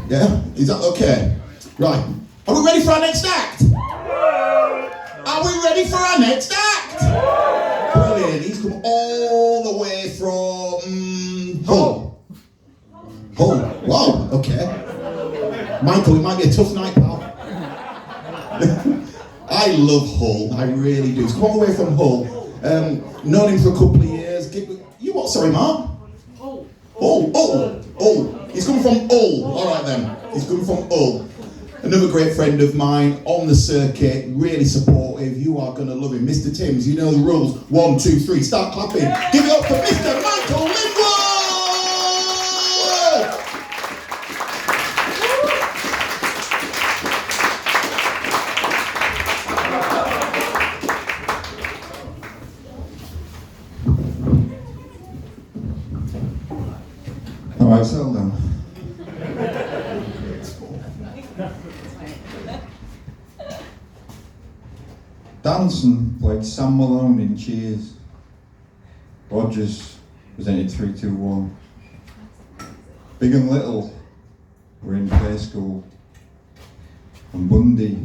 Yeah, is that okay? Right, are we ready for our next act? Are we ready for our next act? Brilliant, he's come all the way from Hull. Hull, wow, okay. Michael, it might be a tough night, pal. I love Hull, I really do. He's come all the way from Hull. Known him for a couple of years. You what, sorry, Mark? Hull. Hull. He's coming from Hull. All right then. He's coming from Hull. Another great friend of mine on the circuit, really supportive. You are going to love him. Mr. Timms, you know the rules. 1, 2, 3, start clapping. Give it up for Mr. Michael Linwood! All right, settle down. Danson played Sam Malone in Cheers. Rogers presented 3-2-1. Big and Little were in play school. And Bundy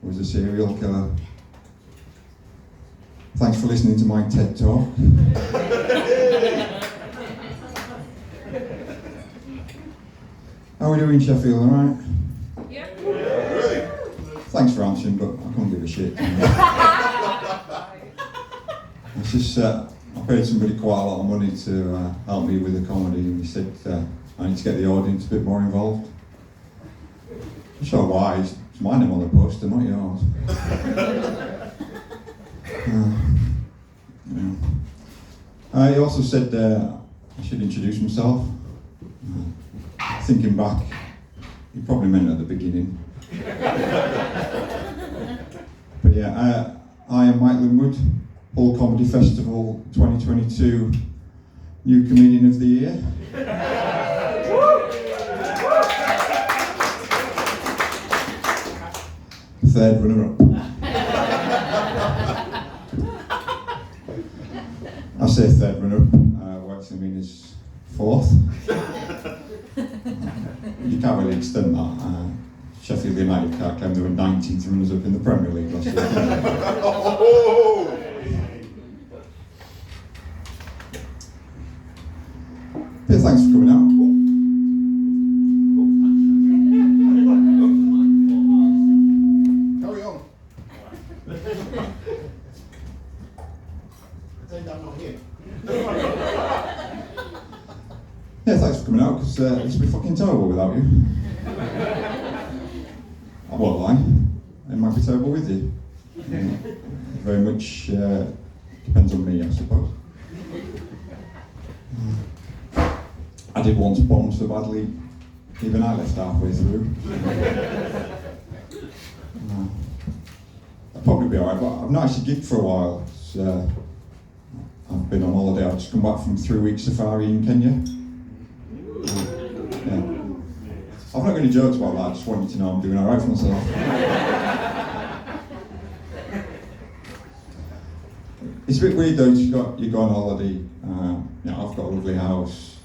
was a serial killer. Thanks for listening to my TED Talk. How are we doing, Sheffield, alright? Yeah. Thanks for answering, but I can't give a shit. It's just, I paid somebody quite a lot of money to help me with the comedy, and he said I need to get the audience a bit more involved. I'm sure why, it's my name on the poster, not yours. He also said I should introduce myself. Thinking back, he probably meant at the beginning. But yeah, I am Mike Linwood, Hull Comedy Festival 2022 New Comedian of the Year. Third runner-up. I say third runner-up, what I mean is fourth. You can't really extend that. Sheffield United can't claim they were 19th runners-up in the Premier League last year. Yeah, thanks for coming out. Carry on. Yeah, thanks for coming out, because it's been fucking terrible without you. I won't lie, it might be terrible with you. Very much depends on me, I suppose. I did once bomb so badly, even I left halfway through. I'd probably be alright, but I've not actually gigged for a while. I've been on holiday, I've just come back from 3 weeks safari in Kenya. Yeah. I've not got any jokes about that, I just want you to know I'm doing alright for myself. It's a bit weird though, you go on holiday, I've got a lovely house,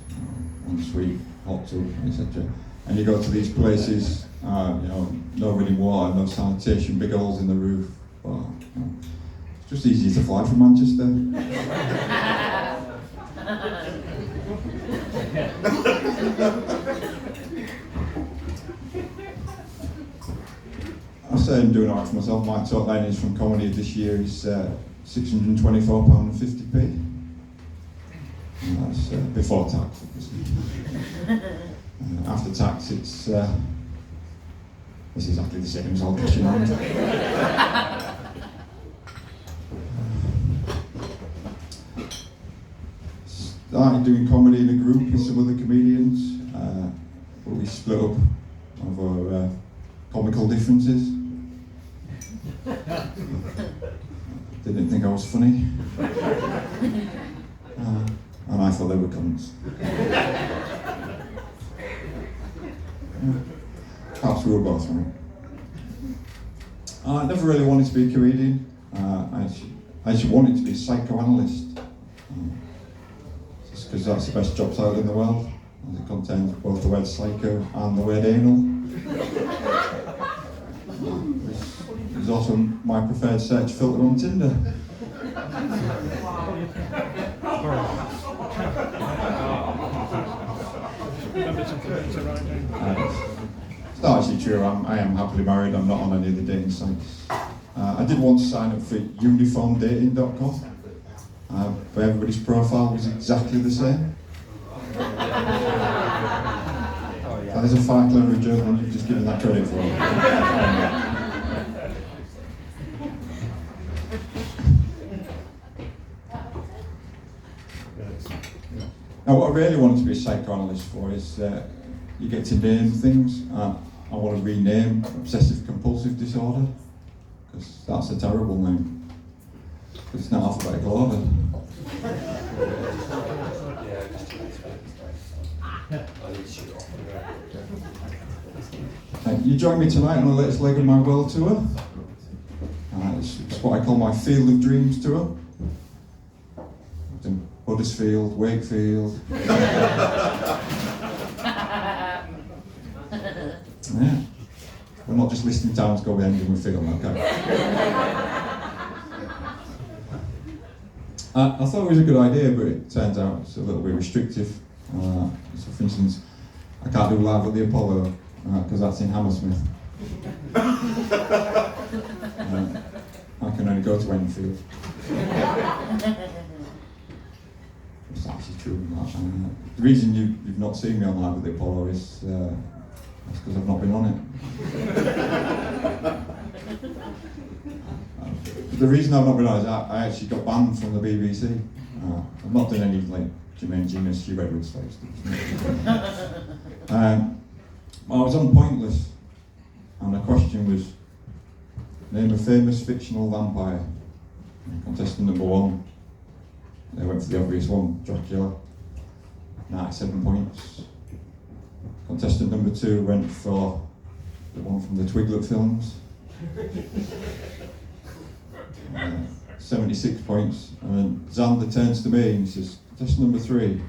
ensuite, hot tub, etc. And you go to these places, no running water, no sanitation, big holes in the roof. But, it's just easier to fly from Manchester. I say I'm doing alright for myself. My top line is from comedy this year is £624.50p. That's before tax, obviously. After tax, it's exactly the same as all cashing on. Started doing comedy in a group with some other comedians, but we split up over comical differences. Didn't think I was funny. And I thought they were cunts. Perhaps we were both right. I never really wanted to be a comedian. I actually wanted to be a psychoanalyst. Just because that's the best job title in the world. as it contains both the word psycho and the word anal. It's also my preferred search filter on Tinder. It's not actually true. I am happily married. I'm not on any of the dating sites. I did once sign up for uniformdating.com, but everybody's profile was exactly the same. That is a far cleverer joke than you've just given that credit for. Now, what I really wanted to be a psychoanalyst for is you get to name things. I want to rename obsessive compulsive disorder, because that's a terrible name. It's not alphabetical order. You join me tonight on the latest leg of my world tour. It's what I call my Field of Dreams tour. I've done Huddersfield, Wakefield. Yeah. We're not just listing towns, go with ending with field, okay? I thought it was a good idea, but it turns out it's a little bit restrictive. So for instance, I can't do live at the Apollo, because that's in Hammersmith. I can only go to Enfield. It's actually true. The reason you've not seen me on live at the Apollo is because I've not been on it. The reason I've not been on it is I actually got banned from the BBC. I've not done any like Jermaine Genius, Hugh Edwards type stuff. I was on Pointless, and the question was, name a famous fictional vampire. Contestant number 1, they went for the obvious one, Dracula, 97 points. Contestant number 2 went for the one from the Twiglet films, 76 points. And then Xander turns to me and he says, contestant number 3,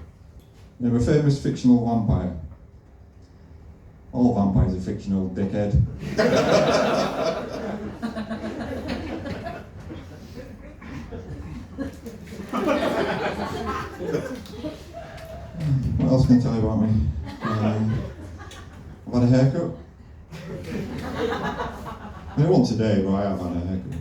name a famous fictional vampire. All vampires are fictional, dickhead. What else can I tell you about me? I've had a haircut. Only once a day, but I have had a haircut.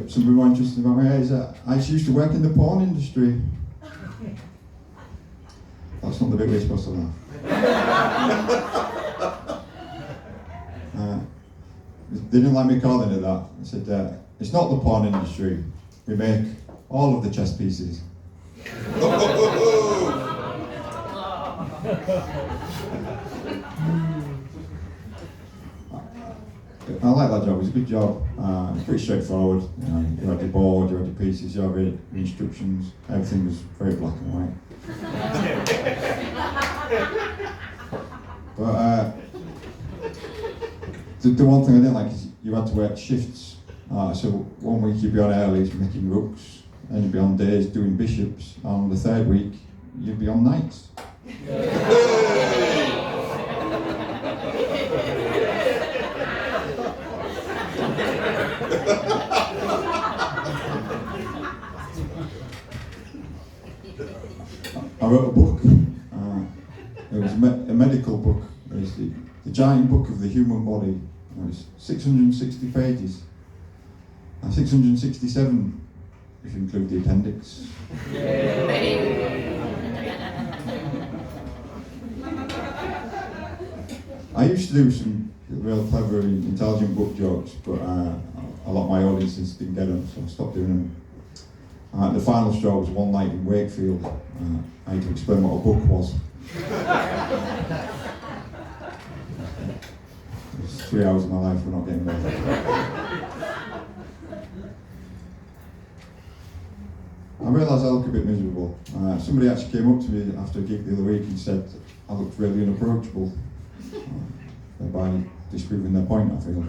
Something more interesting about me is that I actually used to work in the porn industry. That's not the bit we're supposed to laugh. They didn't like me calling it that. I said, it's not the porn industry. We make all of the chess pieces. I like that job. It's a good job. It's pretty straightforward. You had your board, you had your pieces, you had your instructions. Everything was very black and white. But the one thing I didn't like is you had to work shifts. So 1 week you'd be on early making rooks, and you'd be on days doing bishops, and on the 3rd week you'd be on nights. I wrote a book. It was a medical book. It was the giant book of the human body. It was 660 pages. 667 if you include the appendix. I used to do some real clever, intelligent book jokes, but a lot of my audiences didn't get them, so I stopped doing them. The final straw was one night in Wakefield. I had to explain what a book was. It was 3 hours of my life we're not getting there. I realised I look a bit miserable. Somebody actually came up to me after a gig the other week and said I looked really unapproachable. Thereby disproving their point, I feel.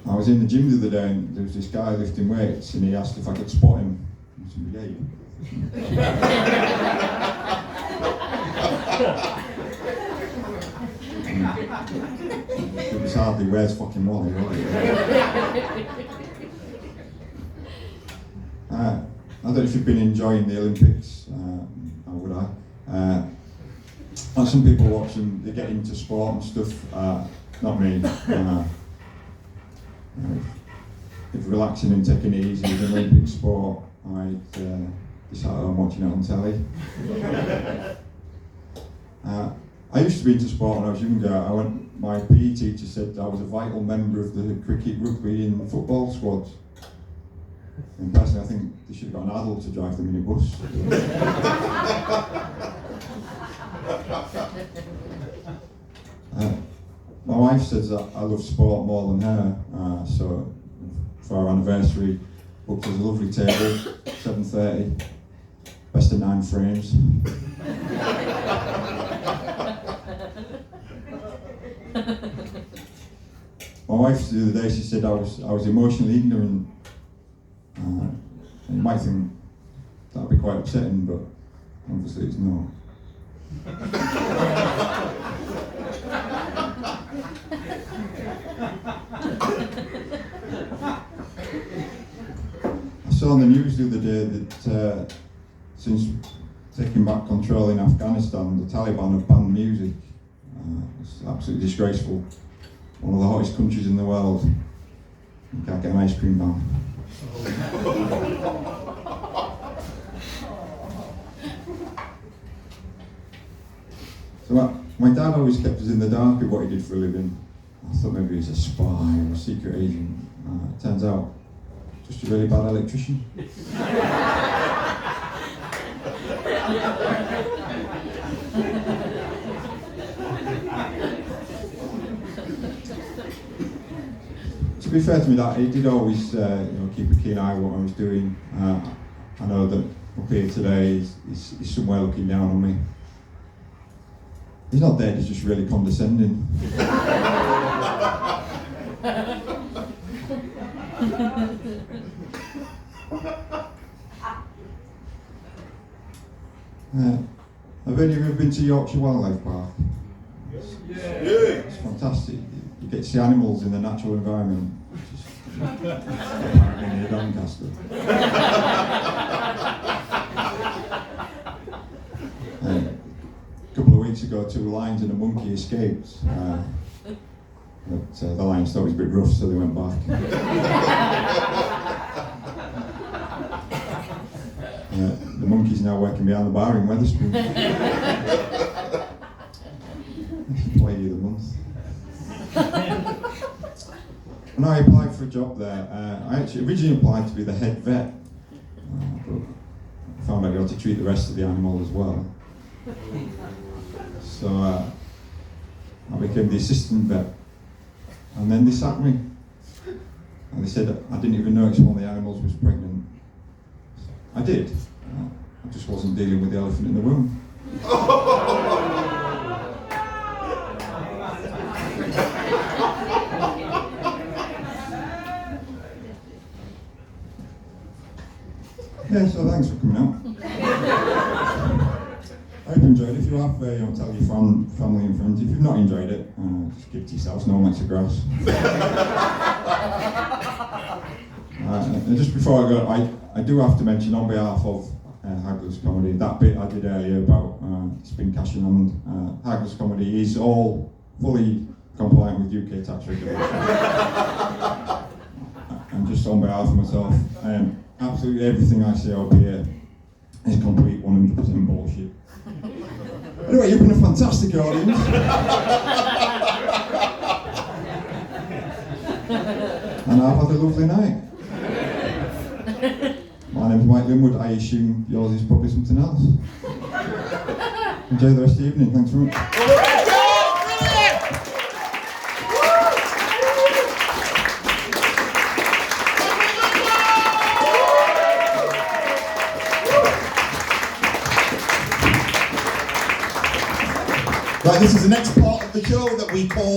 I was in the gym the other day and there was this guy lifting weights and he asked if I could spot him. I said, yeah, you. It was hardly where's fucking Wally, really. I don't know if you've been enjoying the Olympics, how would I? And some people watch them, they get into sport and stuff, not me. If relaxing and taking it easy is an Olympic sport, I decide I'm watching it on telly. I used to be into sport when I was younger. My PE teacher said I was a vital member of the cricket, rugby and football squads. And personally I think they should have got an adult to drive the minibus. My wife says that I love sport more than her, so for our anniversary, booked us a lovely table, 7:30, best of 9 frames. My wife the other day, she said I was emotionally ignorant. And you might think that'd be quite upsetting, but obviously it's not. I saw on the news the other day that since taking back control in Afghanistan, the Taliban have banned music. It's absolutely disgraceful. One of the hottest countries in the world. You can't get an ice cream ban. So my dad always kept us in the dark of what he did for a living. I thought maybe he was a spy or a secret agent. Turns out, just a really bad electrician. To be fair to me, that he did always keep a keen eye on what I was doing. I know that up here today he's somewhere looking down on me. He's not dead, he's just really condescending. Have any of you ever been to Yorkshire Wildlife Park? Yeah. It's fantastic. You get to see animals in the natural environment. Apparently near Doncaster. A couple of weeks ago, 2 lions and a monkey escaped. But the lions thought it was a bit rough, so they went back. The monkey's now working behind the bar in Wetherspoon. Employee of the month. When I applied for a job there, I actually originally applied to be the head vet, but I found out you had to treat the rest of the animal as well. So I became the assistant vet, and then they sacked me. And they said I didn't even notice one of the animals was pregnant. I did. I just wasn't dealing with the elephant in the room. Yeah, so thanks for coming out. I hope you enjoyed it. If you have, tell your family and friends. If you've not enjoyed it, just give it to yourselves. No one likes the grass. And just before I go, I do have to mention on behalf of Hagglers Comedy, that bit I did earlier about spin cashing on Hagglers Comedy is all fully compliant with UK tax regulations. And just on behalf of myself, absolutely everything I say up here is complete 100% bullshit. Anyway, you've been a fantastic audience. And I've had a lovely night. My name's Mike Linwood. I assume yours is probably something else. Enjoy the rest of the evening. Thanks very much. the show that we call